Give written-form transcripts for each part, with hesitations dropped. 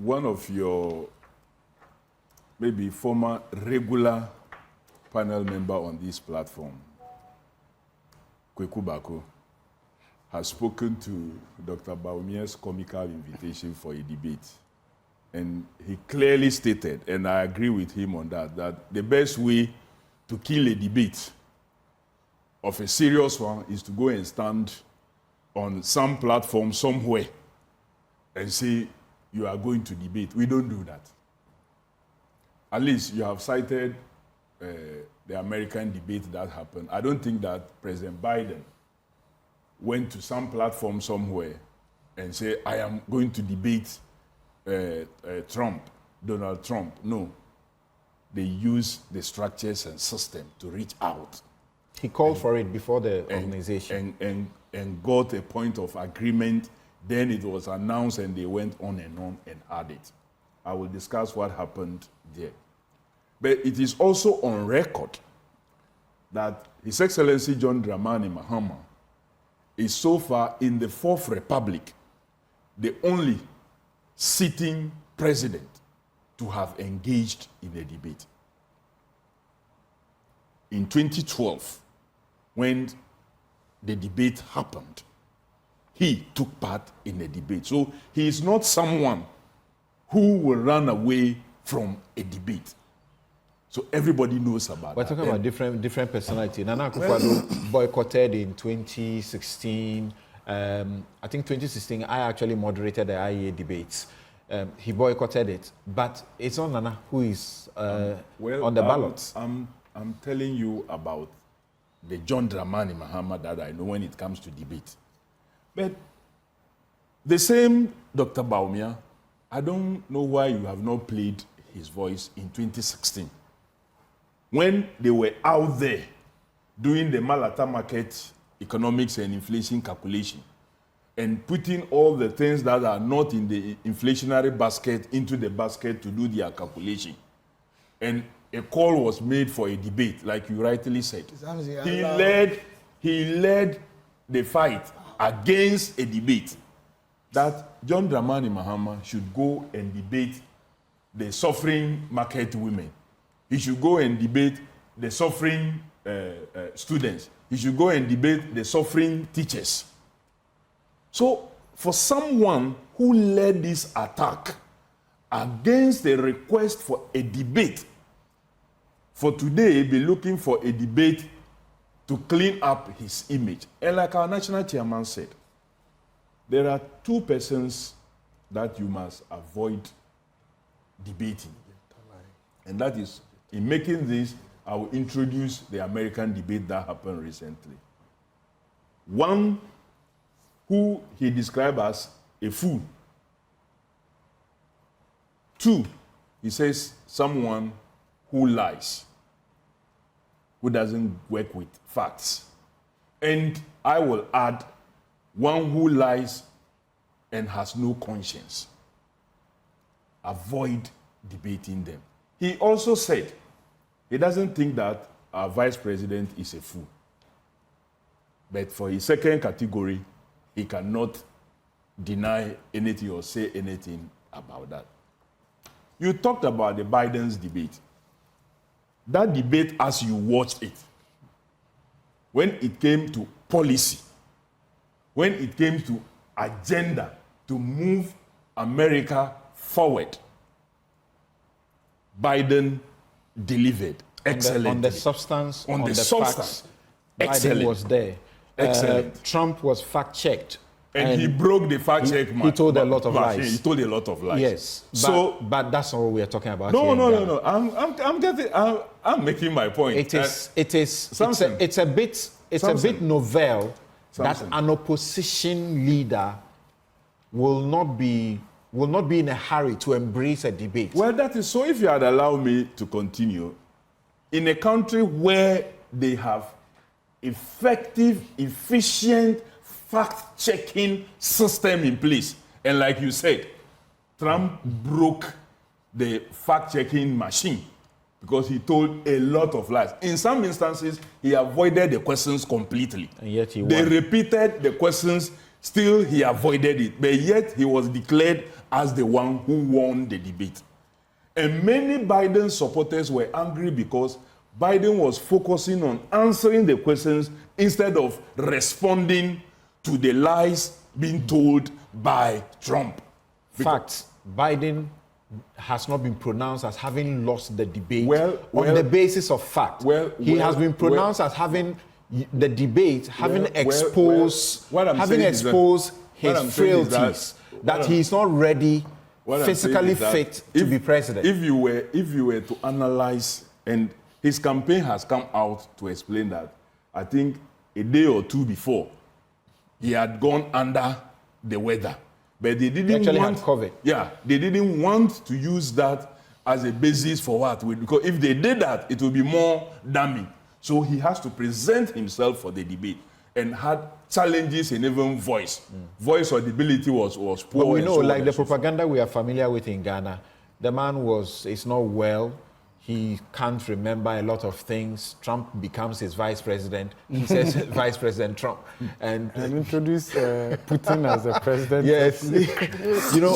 one of your maybe former regular panel member on this platform, Kweku Bako, has spoken to Dr. Bawumia's comical invitation for a debate. And he clearly stated, and I agree with him on that, that the best way to kill a debate of a serious one is to go and stand on some platform somewhere and say you are going to debate. We don't do that. At least you have cited the American debate that happened. I don't think that President Biden went to some platform somewhere and said, I am going to debate Donald Trump. No. They use the structures and system to reach out. He called for it before the organization. And got a point of agreement. Then it was announced and they went on and had it. I will discuss what happened there. But it is also on record that His Excellency John Dramani Mahama is so far in the Fourth Republic the only sitting president to have engaged in a debate. In 2012, when the debate happened, he took part in the debate. So he is not someone who will run away from a debate. So everybody knows about We're that. talking about different personality. Nana Akufo-Addo boycotted in 2016. I think 2016, I actually moderated the IEA debates. He boycotted it, but it's not Nana who is on the ballot. I'm telling you about the John Dramani Mahama that I know when it comes to debate. But the same Dr. Bawumia, I don't know why you have not played his voice in 2016. When they were out there doing the Malata market economics and inflation calculation and putting all the things that are not in the inflationary basket into the basket to do their calculation. And a call was made for a debate, like you rightly said. He led the fight against a debate that John Dramani Mahama should go and debate the suffering market women. He should go and debate the suffering students. He should go and debate the suffering teachers. So for someone who led this attack against the request for a debate, for today be looking for a debate to clean up his image. And like our national chairman said, there are two persons that you must avoid debating. And that is, in making this, I will introduce the American debate that happened recently. One who he described as a fool. Two, he says someone who lies, who doesn't work with facts. And I will add one who lies and has no conscience. Avoid debating them. He also said he doesn't think that our vice president is a fool. But for his second category, he cannot deny anything or say anything about that. You talked about the Biden's debate. That debate, as you watched it, when it came to policy, when it came to agenda to move America forward, Biden delivered excellently. On the substance, on the facts, Biden was there. Excellent. Trump was fact-checked. And he broke the fact-check. He told a lot of lies. He told a lot of lies. Yes. But that's not what we are talking about. No. I'm making my point. It's a bit novel that an opposition leader will not be in a hurry to embrace a debate. Well, that is so. If you had allowed me to continue, in a country where they have effective, efficient, fact-checking system in place, and like you said, Trump broke the fact-checking machine because he told a lot of lies. In some instances, he avoided the questions completely. And yet he won. They repeated the questions Still, he avoided it, but yet he was declared as the one who won the debate. And many Biden supporters were angry because Biden was focusing on answering the questions instead of responding to the lies being told by Trump. Facts. Biden has not been pronounced as having lost the debate on the basis of fact. He has been pronounced as having the debate, having exposed his frailties, that he's not ready, physically fit to be president. If you were to analyze, and his campaign has come out to explain that, I think a day or two before, he had gone under the weather. But they didn't had COVID. Yeah, they didn't want to use that as a basis for what? Because if they did that, it would be more damning. So he has to present himself for the debate and had challenges in even voice. Voice audibility was poor. But we know, like the propaganda we are familiar with in Ghana, the man is not well. He can't remember a lot of things. Trump becomes his vice president. He says Vice President Trump. And introduce Putin as the president. Yes.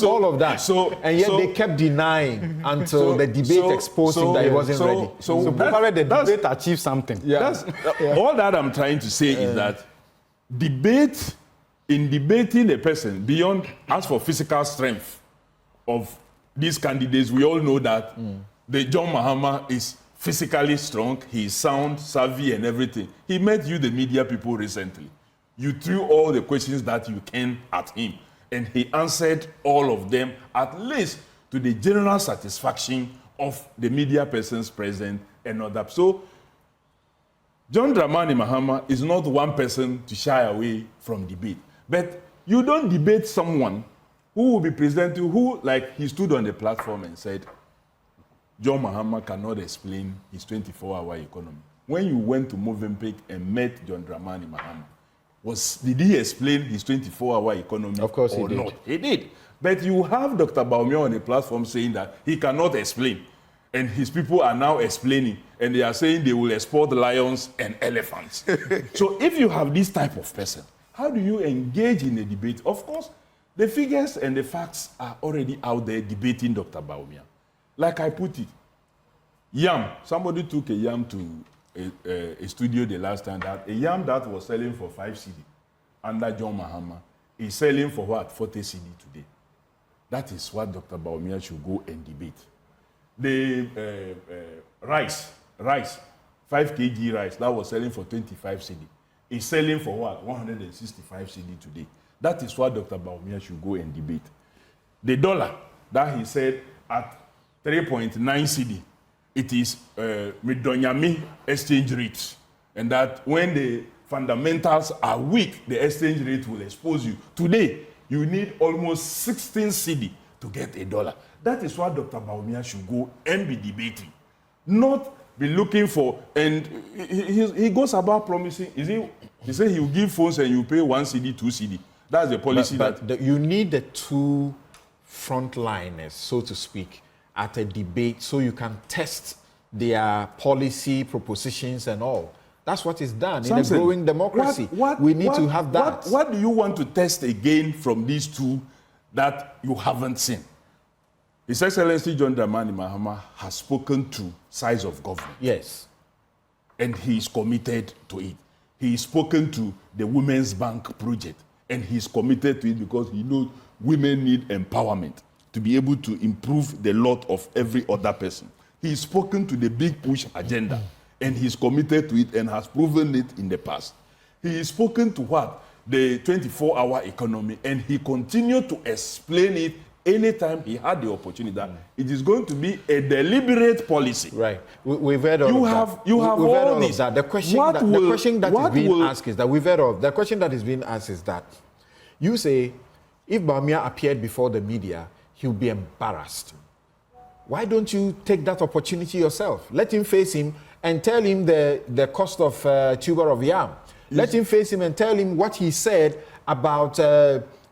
All of that. And yet they kept denying until the debate exposed him that he wasn't ready. So probably the debate achieved something. Yeah. All that I'm trying to say is that in debating a person, beyond, as for physical strength of these candidates, we all know that the John Mahama is physically strong, he is sound, savvy, and everything. He met you, the media people, recently. You threw all the questions that you can at him, and he answered all of them, at least to the general satisfaction of the media persons present and all that. So, John Dramani Mahama is not one person to shy away from debate. But you don't debate someone who will be presenting, who, like, he stood on the platform and said, John Mahama cannot explain his 24-hour economy. When you went to Movenpick and met John Dramani Mahama, did he explain his 24-hour economy? Of course he did. Not? He did. But you have Dr. Bawumia on the platform saying that he cannot explain. And his people are now explaining, and they are saying they will export lions and elephants. So if you have this type of person, how do you engage in a debate? Of course, the figures and the facts are already out there debating Dr. Bawumia. Like I put it, yam, somebody took a yam to a studio the last time, that a yam that was selling for 5 cedi under John Mahama is selling for what? 40 cedi today. That is what Dr. Bawumia should go and debate. The rice, 5 kg rice, that was selling for 25 cedi, is selling for what? 165 cedi today. That is what Dr. Bawumia should go and debate. The dollar that he said at 3.9 cedi, it is Midonyami exchange rate. And that when the fundamentals are weak, the exchange rate will expose you. Today, you need almost 16 cedi to get a dollar. That is what Dr. Bawumia should go and be debating. Not be looking for, and he goes about promising, he said he will give phones and you pay 1 cedi, 2 cedi. That's the policy. But you need the two frontliners, so to speak, at a debate so you can test their policy propositions and all. That's what is done in a growing democracy. We need to have that. What do you want to test again from these two that you haven't seen? His Excellency John Dramani Mahama has spoken to size of government. Yes. And he is committed to it. He has spoken to the Women's Bank project, and he is committed to it because he knows women need empowerment to be able to improve the lot of every other person. He's spoken to the big push agenda, and he's committed to it and has proven it in the past. He's spoken to what? The 24-hour economy, and he continued to explain it anytime he had the opportunity that it is going to be a deliberate policy. Right. We've heard all of that. You have all this. The question that is being asked is that we've heard of. The question that is being asked is that you say if Bawumia appeared before the media, he'll be embarrassed. Why don't you take that opportunity yourself? Let him face him and tell him the cost of tuber of yam. Let him face him and tell him what he said about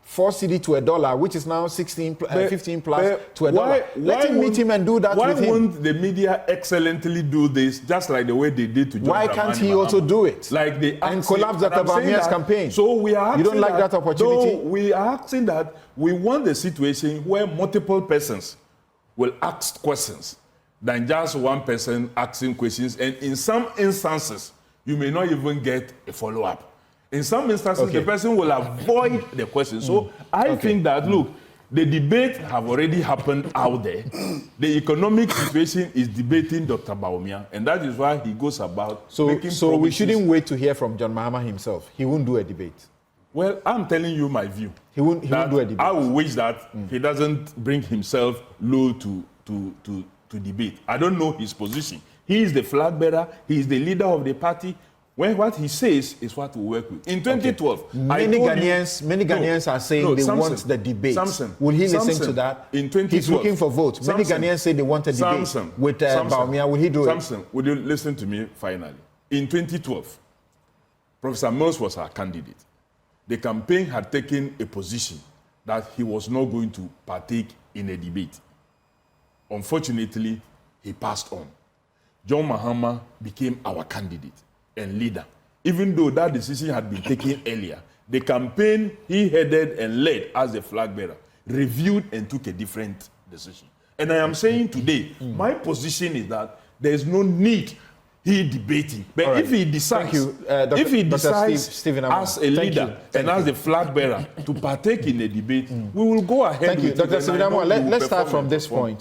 4 cedi to $1, which is now 16, 15 plus to $1. Why Let him meet him and do that with him. Why won't the media excellently do this, just like the way they did to John Why Dramani can't he Mahama? also do it? Like they and collapse Dr. Bawumia's campaign. So we are You don't asking like that opportunity? No, we are asking that we want a situation where multiple persons will ask questions than just one person asking questions. And in some instances, you may not even get a follow-up. In some instances, the person will avoid the question. So I think that, look, the debate have already happened out there. The economic situation is debating Dr. Bawumia, and that is why he goes about making So we promises. shouldn't wait to hear from John Mahama himself. He won't do a debate. Well, I'm telling you my view. He won't do a debate. I will wish that he doesn't bring himself low to debate. I don't know his position. He is the flag bearer. He is the leader of the party. When what he says is what we work with. In 2012, many Ghanaians are saying they want the debate. Will he listen to that? In 2012, he's looking for votes. Many Ghanaians say they want a debate with Bawumia. Will he do it? Would you listen to me finally? In 2012, Professor Mills was our candidate. The campaign had taken a position that he was not going to partake in a debate. Unfortunately, he passed on. John Mahama became our candidate and leader. Even though that decision had been taken earlier, the campaign he headed and led as the flag bearer reviewed and took a different decision. And I am saying today, my position is that there is no need he debating. But if he decides, if he decides as a leader and as the flag bearer to partake in the debate, we will go ahead. Thank you, Dr. Stephen Amoah. Let's start from this point.